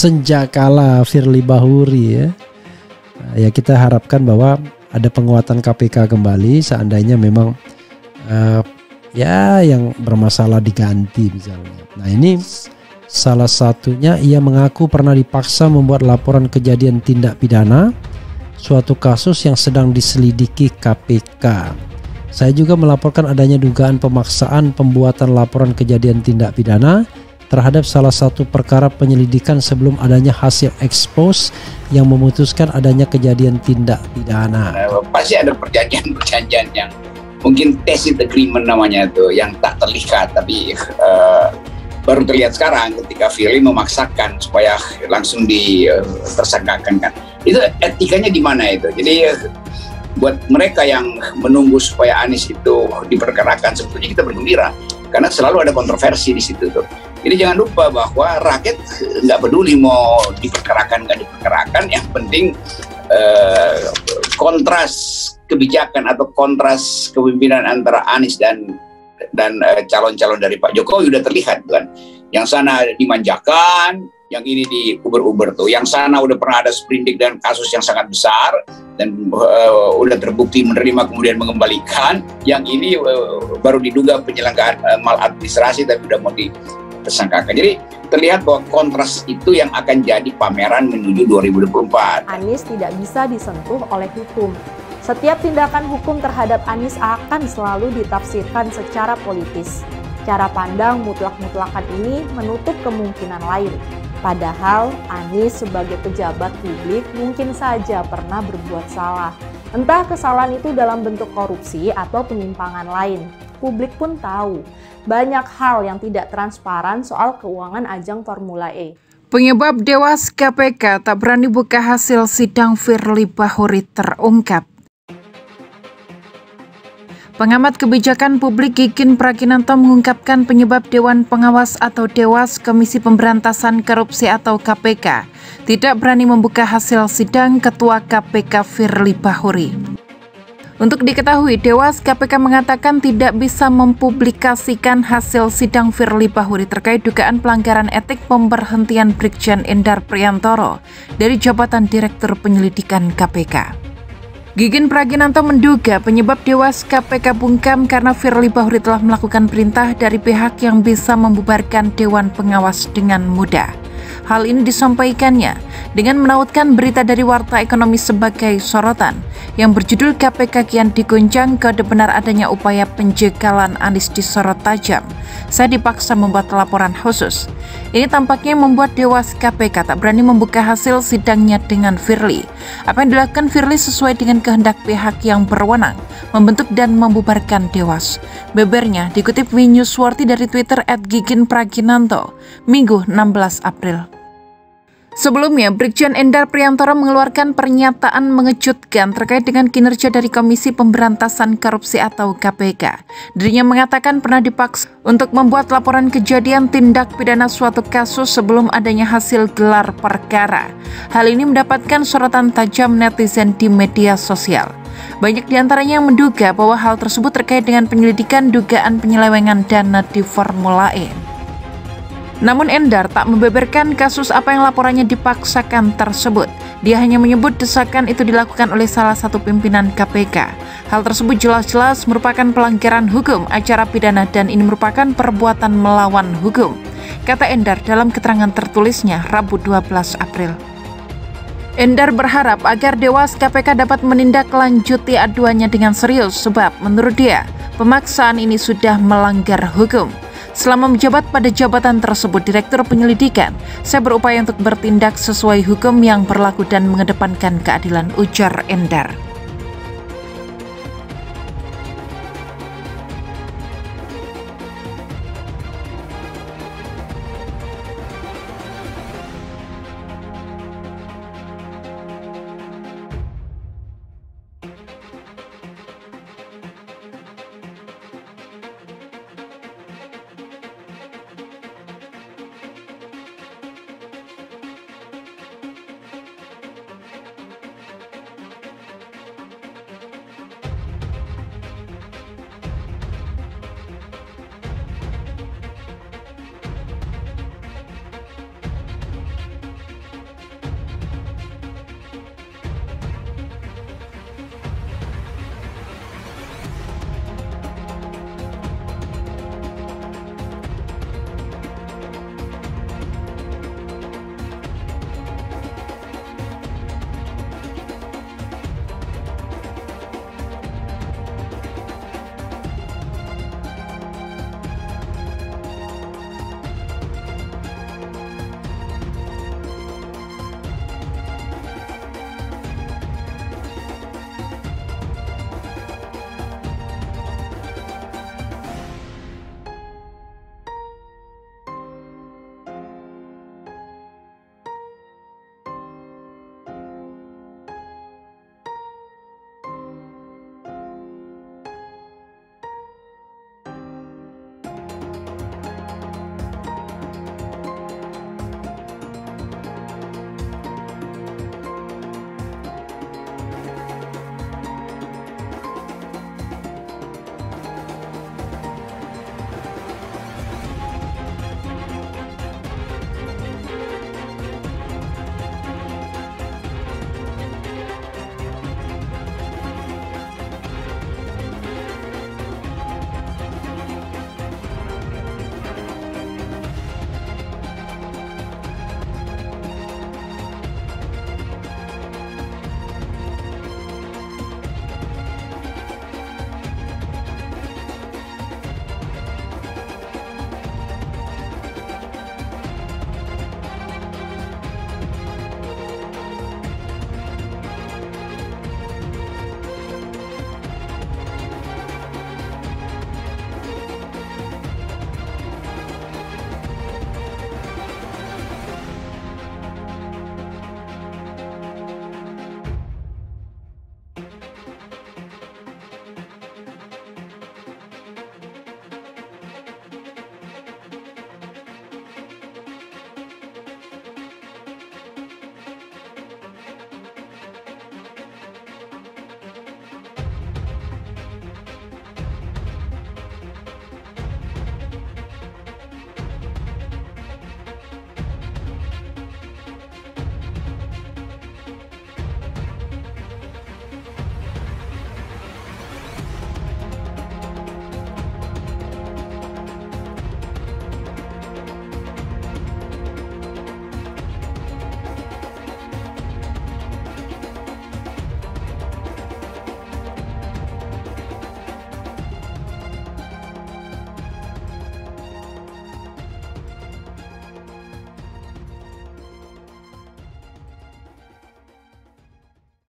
senjakala Firly Bahuri ya. Nah, ya kita harapkan bahwa ada penguatan KPK kembali seandainya memang ya yang bermasalah diganti misalnya. Nah ini salah satunya ia mengaku pernah dipaksa membuat laporan kejadian tindak pidana suatu kasus yang sedang diselidiki KPK. Saya juga melaporkan adanya dugaan pemaksaan pembuatan laporan kejadian tindak pidana terhadap salah satu perkara penyelidikan sebelum adanya hasil ekspos yang memutuskan adanya kejadian tindak pidana. Pasti ada perjanjian yang mungkin tacit agreement namanya itu yang tak terlihat tapi baru terlihat sekarang ketika Firly memaksakan supaya langsung ditersangkakan kan. Itu etikanya di mana itu? Jadi buat mereka yang menunggu supaya Anies itu diperkarakan sebetulnya kita bergembira karena selalu ada kontroversi di situ tuh. Jadi jangan lupa bahwa rakyat nggak peduli mau diperkarakan nggak diperkarakan, yang penting kontras kebijakan atau kontras kepemimpinan antara Anies dan calon-calon dari Pak Jokowi udah terlihat kan. Yang sana dimanjakan, yang ini diuber-uber tuh. Yang sana udah pernah ada sprindik dan kasus yang sangat besar dan udah terbukti menerima kemudian mengembalikan. Yang ini baru diduga penyelenggaraan maladministrasi tapi udah mau tersangkakan. Jadi terlihat bahwa kontras itu yang akan jadi pameran menuju 2024. Anies tidak bisa disentuh oleh hukum. Setiap tindakan hukum terhadap Anies akan selalu ditafsirkan secara politis. Cara pandang mutlak-mutlakan ini menutup kemungkinan lain. Padahal Anies sebagai pejabat publik mungkin saja pernah berbuat salah. Entah kesalahan itu dalam bentuk korupsi atau penyimpangan lain. Publik pun tahu banyak hal yang tidak transparan soal keuangan ajang Formula E. Penyebab dewas KPK tak berani buka hasil sidang Firly Bahuri terungkap. Pengamat kebijakan publik Gigin Praginanto mengungkapkan penyebab Dewan Pengawas atau Dewas Komisi Pemberantasan Korupsi atau KPK tidak berani membuka hasil sidang Ketua KPK Firly Bahuri. Untuk diketahui, Dewas KPK mengatakan tidak bisa mempublikasikan hasil sidang Firly Bahuri terkait dugaan pelanggaran etik pemberhentian Brigjen Endar Priantoro dari jabatan Direktur Penyelidikan KPK. Gigin Praginanto menduga penyebab Dewas KPK bungkam karena Firly Bahuri telah melakukan perintah dari pihak yang bisa membubarkan Dewan Pengawas dengan mudah. Hal ini disampaikannya dengan menautkan berita dari Warta Ekonomi sebagai sorotan yang berjudul KPK kian diguncang kode benar adanya upaya penjegalan Anies disorot tajam. Saya dipaksa membuat laporan khusus. Ini tampaknya membuat Dewas KPK tak berani membuka hasil sidangnya dengan Firly. Apa yang dilakukan Firly sesuai dengan kehendak pihak yang berwenang, membentuk dan membubarkan Dewas. Bebernya dikutip Winewsworthy dari Twitter @GiginPraginanto, Minggu 16 April. Sebelumnya, Brigjen Endar Priantoro mengeluarkan pernyataan mengejutkan terkait dengan kinerja dari Komisi Pemberantasan Korupsi atau KPK. Dirinya mengatakan pernah dipaksa untuk membuat laporan kejadian tindak pidana suatu kasus sebelum adanya hasil gelar perkara. Hal ini mendapatkan sorotan tajam netizen di media sosial. Banyak diantaranya yang menduga bahwa hal tersebut terkait dengan penyelidikan dugaan penyelewengan dana di Formula E. Namun Endar tak membeberkan kasus apa yang laporannya dipaksakan tersebut. Dia hanya menyebut desakan itu dilakukan oleh salah satu pimpinan KPK. Hal tersebut jelas-jelas merupakan pelanggaran hukum acara pidana dan ini merupakan perbuatan melawan hukum, kata Endar dalam keterangan tertulisnya Rabu 12 April. Endar berharap agar Dewas KPK dapat menindaklanjuti aduannya dengan serius sebab menurut dia pemaksaan ini sudah melanggar hukum. Selama menjabat pada jabatan tersebut Direktur Penyelidikan, saya berupaya untuk bertindak sesuai hukum yang berlaku dan mengedepankan keadilan, ujar Endar.